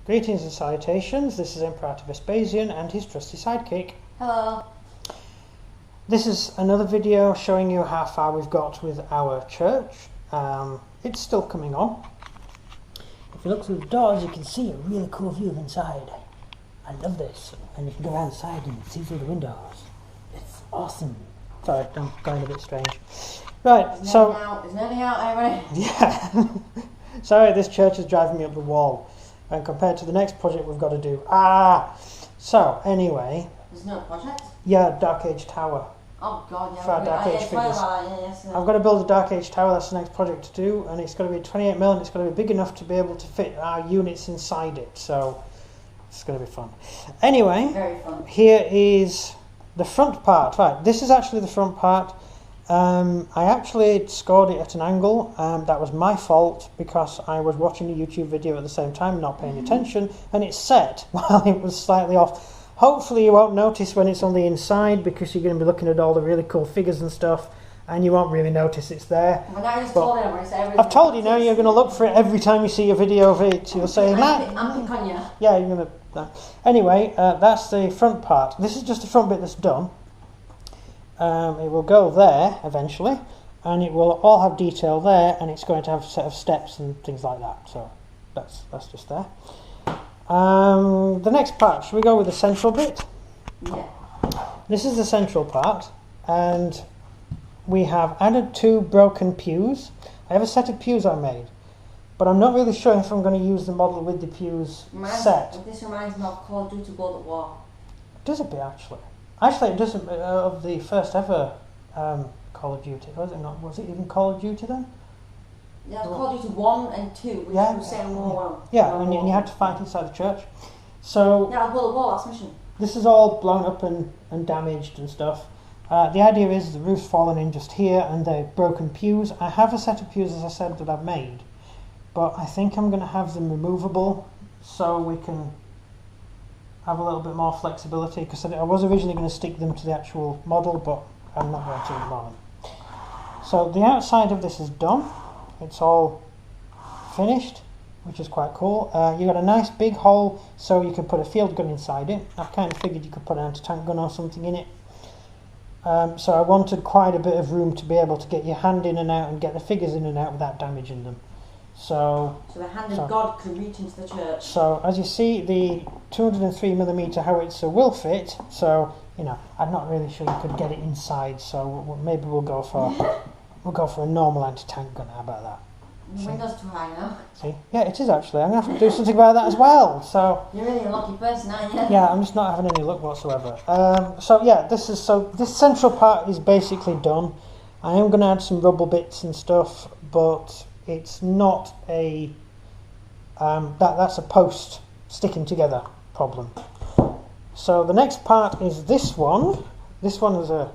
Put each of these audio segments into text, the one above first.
Greetings and salutations, this is Imperator Vespasian and his trusty sidekick. Hello. This is another video showing you how far we've got with our church. It's still coming on. If you look through the doors you can see a really cool view of inside. I love this. And you can go outside and see through the windows. It's awesome. Sorry, I'm going a bit strange. Right, There's nothing out, everybody. Yeah. Sorry, this church is driving me up the wall. And compared to the next project we've got to do. So, anyway. There's no project? Yeah, Dark Age Tower. Oh god, yeah. For our Dark Age figures. Yes, I've got to build a Dark Age Tower, that's the next project to do. And it's got to be 28mm and it's got to be big enough to be able to fit our units inside it. So, it's going to be fun. Anyway, very fun. Here is the front part. Right, this is actually the front part. I actually scored it at an angle, that was my fault because I was watching a YouTube video at the same time, not paying attention, and it's set while it was slightly off. Hopefully you won't notice when it's on the inside because you're going to be looking at all the really cool figures and stuff and you won't really notice it's there. Well, I just told him, I've told you now, you're going to look for it every time you see a video of it. You'll say, I'm pick on you. Yeah, you're going to... Anyway, that's the front part. This is just the front bit that's done. It will go there eventually, and it will all have detail there, and it's going to have a set of steps and things like that. So that's just there. The next part, should we go with the central bit? Yeah. This is the central part, and we have added 2 broken pews. I have a set of pews I made, but I'm not really sure if I'm going to use the model with the pews set. This reminds me of Call of Duty World at War. Does it be actually? Actually, it doesn't. Of the first ever Call of Duty, was it not? Was it even Call of Duty then? Yeah, Call of Duty 1 and 2, which yeah, was saying War 1. Yeah, and you had to fight inside the church. So yeah, World at War, last mission. This is all blown up and damaged and stuff. The idea is the roof's fallen in just here, and the broken pews. I have a set of pews, as I said, that I've made, but I think I'm going to have them removable so we can have a little bit more flexibility, because I was originally going to stick them to the actual model, but I'm not going to at the moment. So the outside of this is done. It's all finished, which is quite cool. You got a nice big hole so you can put a field gun inside it. I kind of figured you could put an anti-tank gun or something in it. So I wanted quite a bit of room to be able to get your hand in and out and get the figures in and out without damaging them. So the hand of God could reach into the church. So as you see, the 203mm howitzer will fit. So I'm not really sure you could get it inside. So maybe we'll go for a normal anti-tank gun. How about that? The window's too high now. See, yeah, it is actually. I'm gonna have to do something about that as well. So you're really a lucky person, aren't you? Yeah, I'm just not having any luck whatsoever. This central part is basically done. I am going to add some rubble bits and stuff, but it's not a that's a post sticking together problem. So the next part is this one. This one is a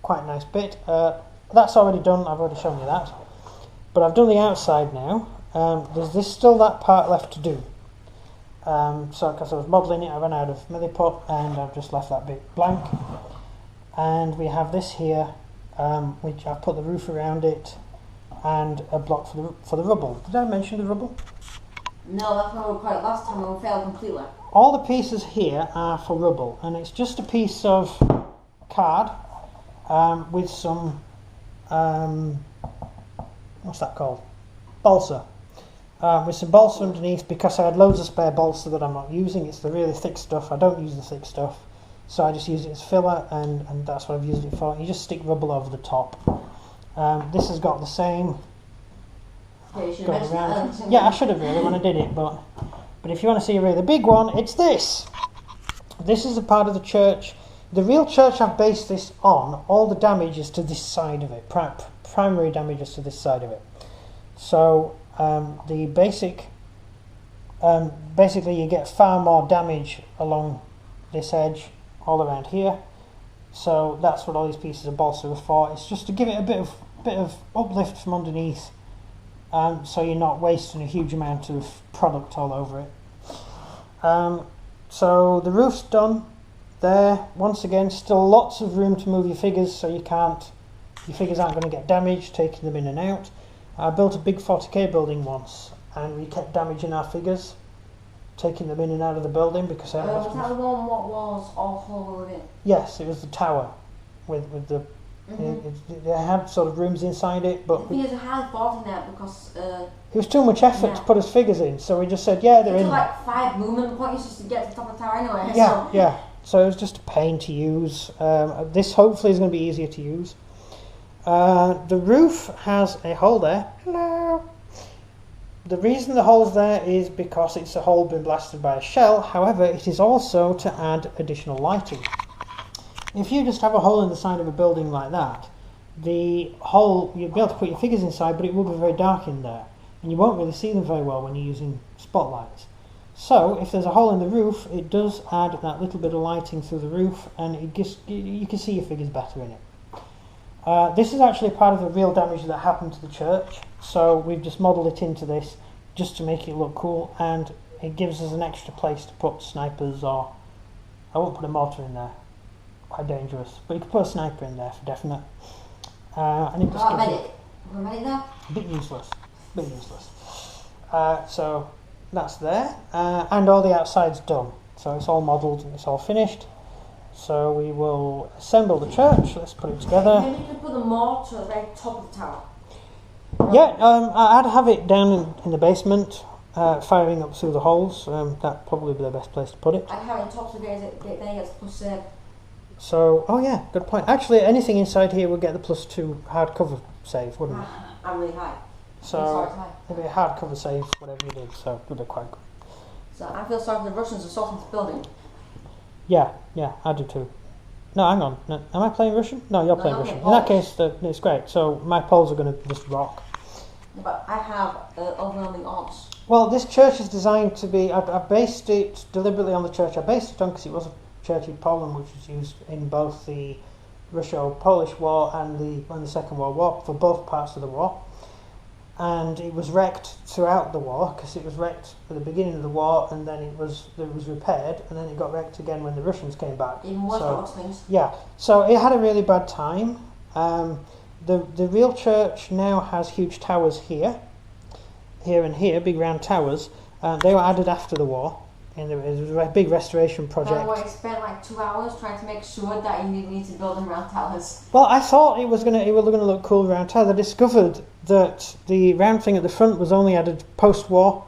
quite nice bit. That's already done. I've already shown you that. But I've done the outside now. There's still that part left to do. So because I was modelling it, I ran out of milliput and I've just left that bit blank. And we have this here, which I've put the roof around it, and a block for the rubble. Did I mention the rubble? No, that's what we were quite last time we failed completely. All the pieces here are for rubble, and it's just a piece of card with some what's that called? Balsa. With some balsa underneath, because I had loads of spare balsa that I'm not using. It's the really thick stuff. I don't use the thick stuff, so I just use it as filler, and that's what I've used it for. You just stick rubble over the top. This has got the same. Yeah, you should have mentioned that. Yeah, I should have really when I did it, but if you want to see a really big one, it's this. This is a part of the church. The real church I've based this on, all the damage is to this side of it. Primary damage is to this side of it. So the basically you get far more damage along this edge, all around here. So that's what all these pieces of balsa are for. It's just to give it a bit of uplift from underneath, so you're not wasting a huge amount of product all over it. So the roof's done. There, once again, still lots of room to move your figures, so your figures aren't going to get damaged taking them in and out. I built a big 40k building once, and we kept damaging our figures taking them in and out of the building because I Was that the one what was all hollow within? Yes, it was the tower with the. They had sort of rooms inside it, but the thing is, I had thought in there because it was too much effort to put his figures in, so we just said, yeah, they're it in. took like 5 movement points just to get to the top of the tower anyway. Yeah, yeah. So it was just a pain to use. This hopefully is going to be easier to use. The roof has a hole there. Hello. The reason the hole's there is because it's a hole been blasted by a shell. However, it is also to add additional lighting. If you just have a hole in the side of a building like that, the hole, you'll be able to put your figures inside, but it will be very dark in there, and you won't really see them very well when you're using spotlights. So, if there's a hole in the roof, it does add that little bit of lighting through the roof, and it gives, you can see your figures better in it. This is actually part of the real damage that happened to the church, so we've just modelled it into this just to make it look cool, and it gives us an extra place to put snipers, or I won't put a mortar in there. Quite dangerous, but you can put a sniper in there for definite. And it just gives medic. Medic there? a bit useless. So that's there, and all the outside's done. So it's all modelled and it's all finished. So we will assemble the church. Let's put it together. Maybe you could put the mortar at the very top of the tower. Yeah, I'd have it down in the basement, firing up through the holes. That'd probably be the best place to put it. I'd have it on top of the then you get to push save. So, oh yeah, good point. Actually, anything inside here would get the +2 hardcover save, wouldn't it? I'm really high. So, it'd be a hardcover save, whatever you did, so it would be quite good. So, I feel sorry for the Russians assaulting this building. Yeah, I do too. No, hang on. No, am I playing Russian? No, you're playing Russian. In that case, it's great. So, my Poles are going to just rock. Yeah, but I have overwhelming odds. Well, this church is designed to be, I based it deliberately on the church I based it on because it was a church in Poland which was used in both the Russo-Polish War and the Second World War, for both parts of the war. And it was wrecked throughout the war because it was wrecked at the beginning of the war, and then it was repaired, and then it got wrecked again when the Russians came back. Even worse for things. Yeah, so it had a really bad time. The real church now has huge towers here and here, big round towers. They were added after the war. And there was a big restoration project. By the way, I spent like 2 hours trying to make sure that you need to build them round towers. Well, I thought it was going to look cool round towers. I discovered that the round thing at the front was only added post-war,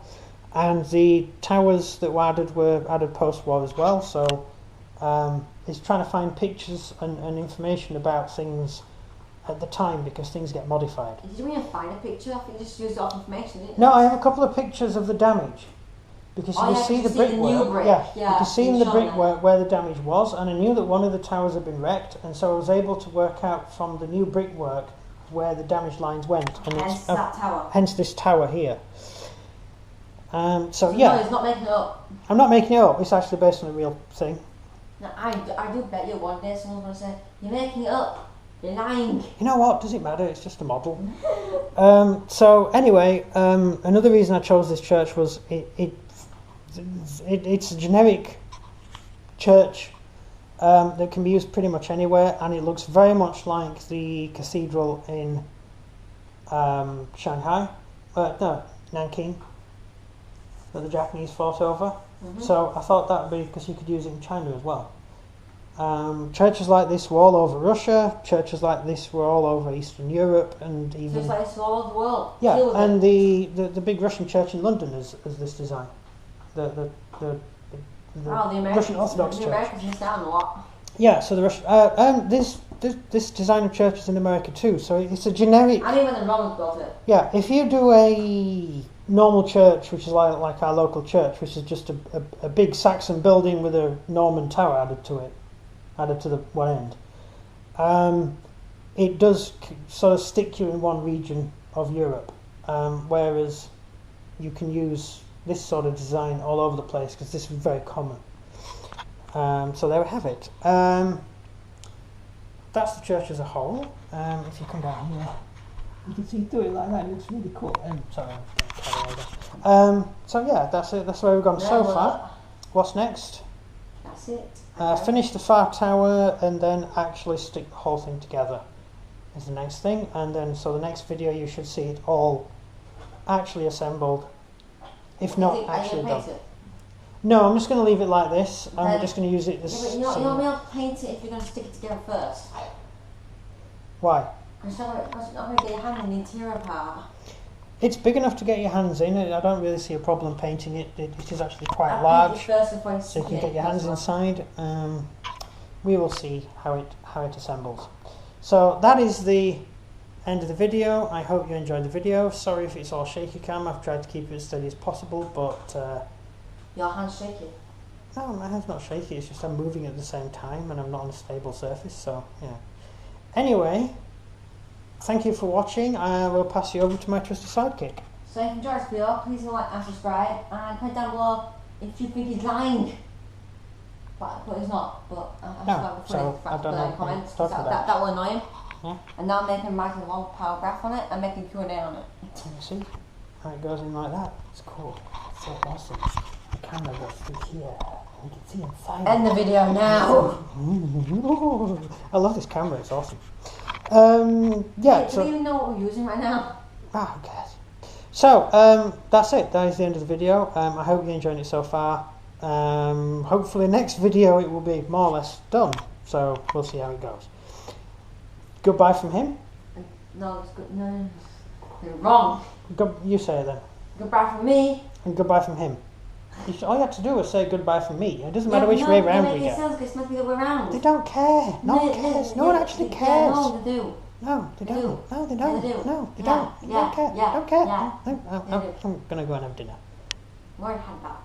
and the towers that were added post-war as well. So it's trying to find pictures and information about things at the time because things get modified. Did you even find a picture? I think you just used off information, didn't you? No, I have a couple of pictures of the damage. Because you can see the brickwork. You can see in the brickwork where the damage was, and I knew that one of the towers had been wrecked, and so I was able to work out from the new brickwork where the damage lines went. And hence that tower. Hence this tower here. So no, he's not making it up. I'm not making it up. It's actually based on a real thing. Now, I do bet you one day someone's going to say, "You're making it up. You're lying." You know what? Does it matter? It's just a model. So anyway, another reason I chose this church was it's a generic church that can be used pretty much anywhere, and it looks very much like the cathedral in Shanghai, Nanking, that the Japanese fought over. So I thought that would be, because you could use it in China as well. Churches like this were all over Russia, churches like this were all over Eastern Europe, and even... So it's like this all over the world. Yeah, and the big Russian church in London is this design. The Russian Orthodox Church. The Americans missed out on a lot. Yeah, so the Russian this design of churches in America too. So it's a generic. I mean, when the Romans built it. Yeah, if you do a normal church, which is like our local church, which is just a big Saxon building with a Norman tower added to the one end, it does sort of stick you in one region of Europe, whereas you can use this sort of design all over the place because this is very common. So there we have it. That's the church as a whole. If you come down here, you can see do it like that. It looks really cool. Sorry, so yeah, that's it. That's where we've gone so far. What's next? That's it. Finish the far tower and then actually stick the whole thing together is the next thing. And then so the next video you should see it all actually assembled. If not actually done. No, I'm just going to leave it like this. I'm Then- just going to use it this. Yeah, but you're not able to paint it if you're going to stick it together first. Why? Because you're not going to get your hand in the interior part. It's big enough to get your hands in. I don't really see a problem painting it. It is actually quite I'll large, paint it first before so you stick can it get your in hands first one. inside. We will see how it assembles. So that is the end of the video. I hope you enjoyed the video. Sorry if it's all shaky cam. I've tried to keep it as steady as possible, but Your hand's shaky. no, my hand's not shaky. It's just I'm moving at the same time and I'm not on a stable surface. So yeah. Anyway, thank you for watching. I will pass you over to my trusty sidekick. So if you enjoyed this video, please like and subscribe, and comment down below if you think he's lying. But he's not. But No, so I don't know. Comments. Talk about That will annoy him. Yeah. And now I'm making writing one paragraph on it and making Q&A on it. See how it goes in like that. It's cool. It's so awesome. The camera goes through here. You can see inside. End the video now. I love this camera. It's awesome. Yeah. Do we even know what we're using right now? Who cares? So that's it. That is the end of the video. I hope you're enjoying it so far. Hopefully next video it will be more or less done. So we'll see how it goes. Goodbye from him. No, it's good. No, you're wrong. You say it then. Goodbye from me. And goodbye from him. All you have to do is say goodbye from me. It doesn't matter which way round we go. It's meant to be the way round. They don't care. No one cares. No one actually cares. No, they do. No, they don't. No, they don't. They do. No, they Yeah, don't. They yeah, don't care. yeah, Don't care. yeah. I'm going to go and have dinner. Word had that.